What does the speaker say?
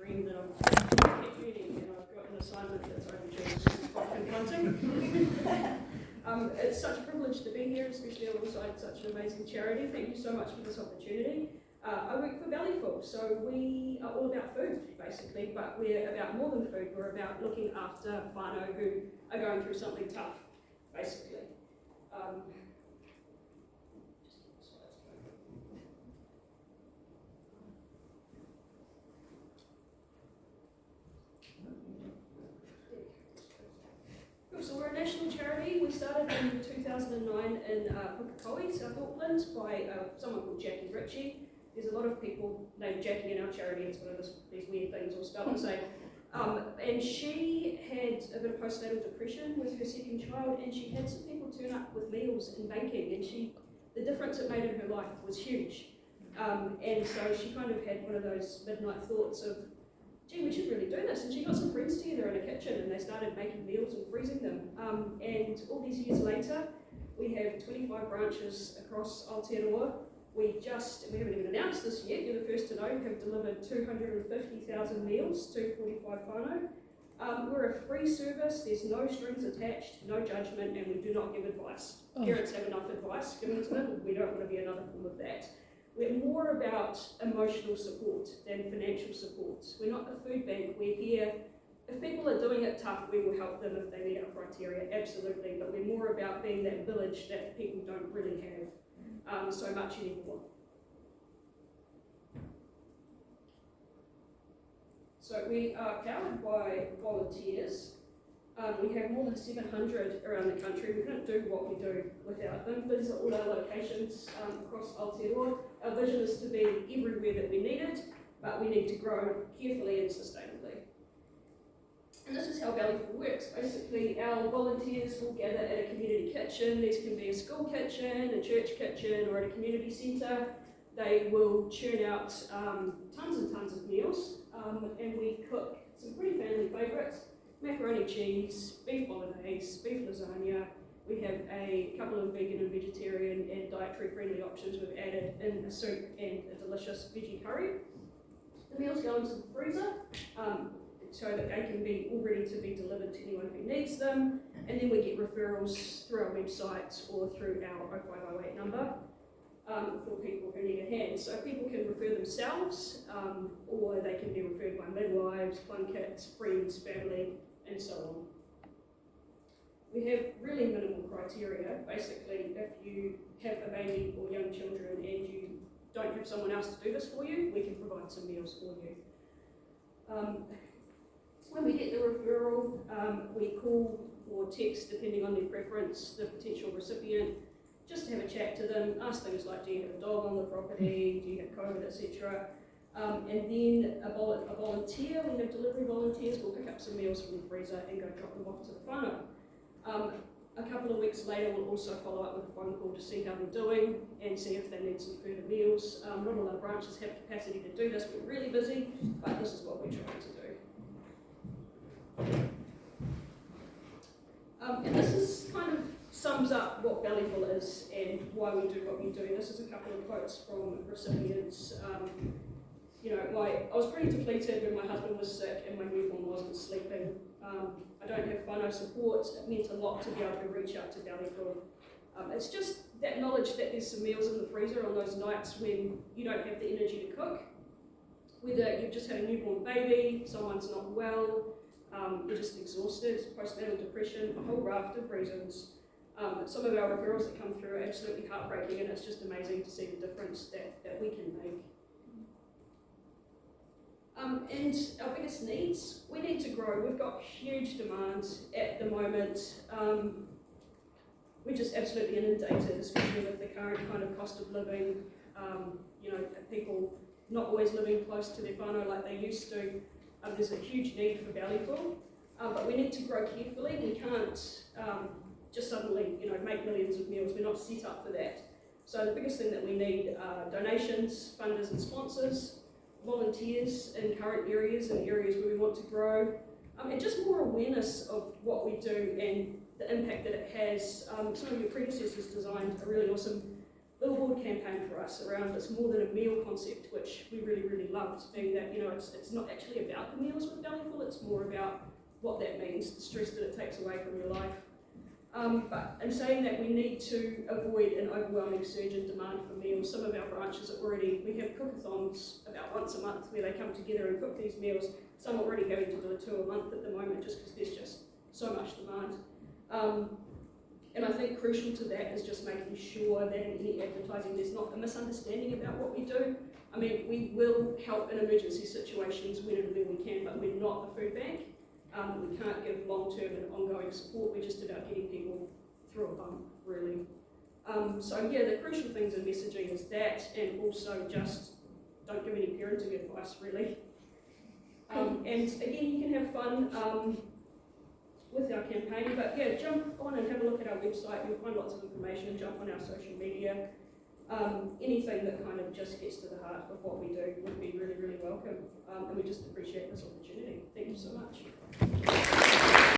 screen that I'm reading, and I've got an assignment that's overdue, which is quite confronting. It's such a privilege to be here, especially alongside such an amazing charity. Thank you so much for this opportunity. I work for Bellyful, so we are all about food, basically, but we're about more than food. We're about looking after whānau who are going through something tough, basically. So we're a national charity. We started in 2009 in Pukekohe, South Auckland, by someone called Jackie Ritchie. There's a lot of people named Jackie in our charity. It's one of these weird things all spelled the same. And she had a bit of postnatal depression with her second child, and she had some people turn up with meals and baking, and the difference it made in her life was huge. And so she kind of had one of those midnight thoughts of, gee, we should really do this. And she got some friends together in a kitchen and they started making meals and freezing them. And all these years later, we have 25 branches across Aotearoa. We haven't even announced this yet, you're the first to know, have delivered 250,000 meals to 45 whānau. We're a free service, there's no strings attached, no judgment, and we do not give advice. Parents have enough advice given to them, we don't want to be another form of that. We're more about emotional support than financial support. We're not a food bank, we're here. If people are doing it tough, we will help them if they meet our criteria, absolutely, but we're more about being that village that people don't really have so much anymore. So we are powered by volunteers. We have more than 700 around the country. We couldn't do what we do without them. These are all our locations across Aotearoa. Our vision is to be everywhere that we need it, but we need to grow carefully and sustainably. And this is how Bellyful works. Basically, our volunteers will gather at a community kitchen. These can be a school kitchen, a church kitchen, or at a community centre. They will churn out tons and tons of meals, and we cook some pretty family favourites. Macaroni cheese, beef bolognese, beef lasagna. We have a couple of vegan and vegetarian and dietary friendly options we've added in a soup and a delicious veggie curry. The meals go into the freezer so that they can be all ready to be delivered to anyone who needs them, and then we get referrals through our website or through our 0508 number for people who need a hand. So people can refer themselves or they can be referred by midwives, plum kits, friends, family, and so on. We have really minimal criteria. Basically, if you have a baby or young children and you don't have someone else to do this for you, we can provide some meals for you. When we get the referral, we call or text, depending on their preference, the potential recipient, just to have a chat to them, ask things like, do you have a dog on the property, do you have COVID, etc. And then a volunteer, we have delivery volunteers, will pick up some meals from the freezer and go drop them off to the whānau. A couple of weeks later, we'll also follow up with a phone call to see how they're doing and see if they need some further meals. Not all our branches have capacity to do this, we're really busy, but this is what we're trying to do. And this is kind of sums up what Bellyful is and why we do what we do. This is a couple of quotes from recipients. I was pretty depleted when my husband was sick and my newborn wasn't sleeping. I don't have whānau support. It meant a lot to be able to reach out to Bellyful. It's just that knowledge that there's some meals in the freezer on those nights when you don't have the energy to cook. Whether you've just had a newborn baby, someone's not well, you're just exhausted, postnatal depression, a whole raft of reasons. Some of our referrals that come through are absolutely heartbreaking, and it's just amazing to see the difference that we can make. And our biggest needs, we need to grow. We've got huge demand at the moment. We're just absolutely inundated, especially with the current kind of cost of living. People not always living close to their whānau like they used to. There's a huge need for Bellyful, but we need to grow carefully. We can't just suddenly, make millions of meals. We're not set up for that. So the biggest thing that we need are donations, funders and sponsors, volunteers in current areas and areas where we want to grow, and just more awareness of what we do and the impact that it has. Some of your predecessors designed a really awesome billboard campaign for us around this more than a meal concept, which we really loved, being that, you know, it's not actually about the meals with Bellyful, it's more about what that means, the stress that it takes away from your life. But in saying that, we need to avoid an overwhelming surge in demand for meals. Some of our branches are already, we have cookathons about once a month where they come together and cook these meals. Some are already having to do 2 a month at the moment just because there's just so much demand. And I think crucial to that is just making sure that in any advertising there's not a misunderstanding about what we do. I mean, we will help in emergency situations when and where we can, but we're not a food bank. We can't give long-term and ongoing support. We're just about getting people through a bump, really. So yeah, the crucial things in messaging is that, and also just don't give any parenting advice, really. And again, you can have fun with our campaign, but yeah, jump on and have a look at our website. You'll find lots of information. Jump on our social media. Anything that kind of just gets to the heart of what we do would be really welcome. And we just appreciate the support.